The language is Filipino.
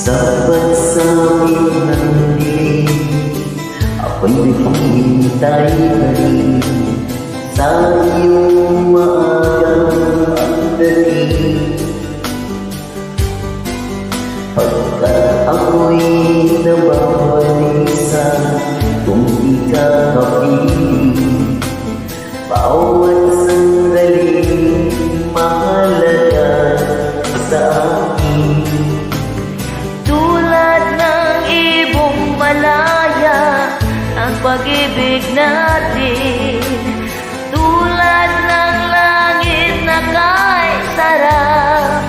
Sabat sa amin ng dilim, ako'y naghihintay na rin sa iyong maagang pagdating. Pagkat ako'y nababalisa kung di ka kapiling, bawat sandali mahalaga sa akin. Tulad ng ibong malaya ang pag-ibig natin, tulad ng langit na kay sarap.